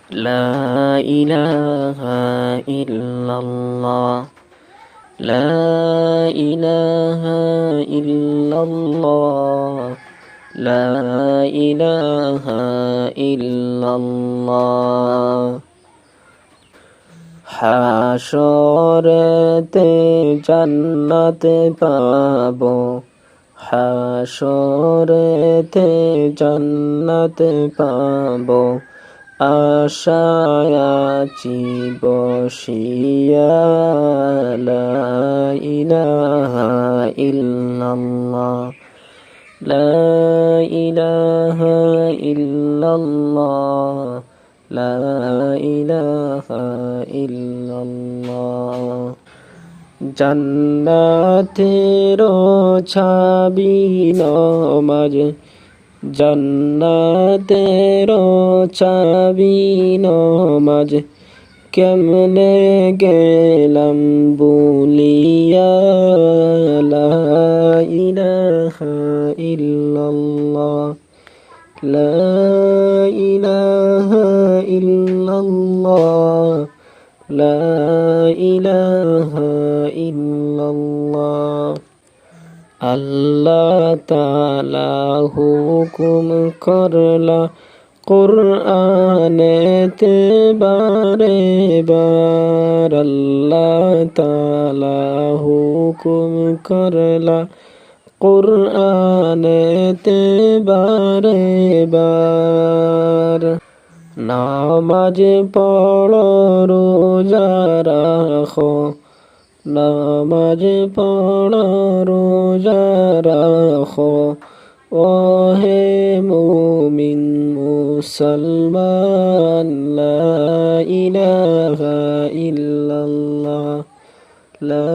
لا إله إلا الله لا إله إلا الله لا إله إلا الله হাসরেতে জান্নাত পাবো হাসরেতে জান্নাত পাবো আশায় আছি বসিয়া লা ইলাহা ইল্লাল্লাহ লা ইলাহা ইল্লাল্লাহ লা ইলাহা ইল্লাল্লাহ জান্নাতের ছাবি নমাজ জান্নাতের চাবি নমাজ কেমনে গেলাম বলিয়া লা ইলাহা ইল্লাল্লাহ লা ইলাহা ইল্লাল্লাহ লা ইলাহা ইল্লাল্লাহ আল্লাহ তাআলা হুকুম করলা কুরআনেতে বারে বার আল্লাহ তাআলা হুকুম করলা কুরআনেতে বারে বার নামাজ পড়ো রোজা রাখো নামাজ পড়ো রোজা রাখো ওহে মুমিন মুসলমান লা ইলাহা ইল্লাল্লাহ লা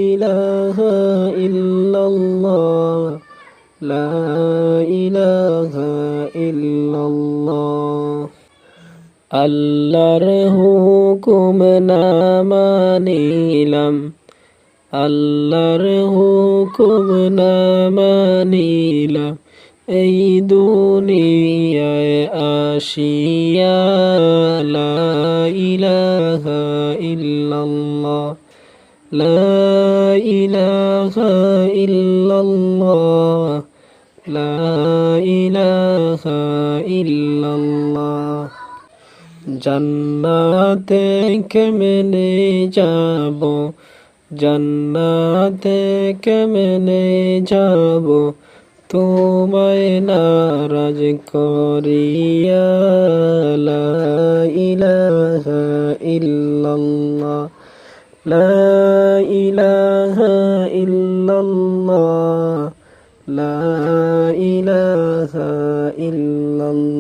ইলাহা ইল্লাল্লাহ লা ইলাহা ইল্লাল্লাহ আল্লাহর হুকুম না মানিলাম আল্লাহর হুকুম না মানিলাম এই দুনিয়ায় আসিয়া লা ইলাহা ইল্লাল্লাহ লা ইলাহা ইল্লাল্লাহ লা ইলাহা ইল্লাল্লাহ জান্নাতে কেমনে যাব জান্নাতে কেমনে যাব তোমায় নারাজ করিয়া লা ইলাহা ইল্লাল্লাহ লা ইলাহা ইল্লাল্লাহ লা ইলাহা ইল্লাল্লাহ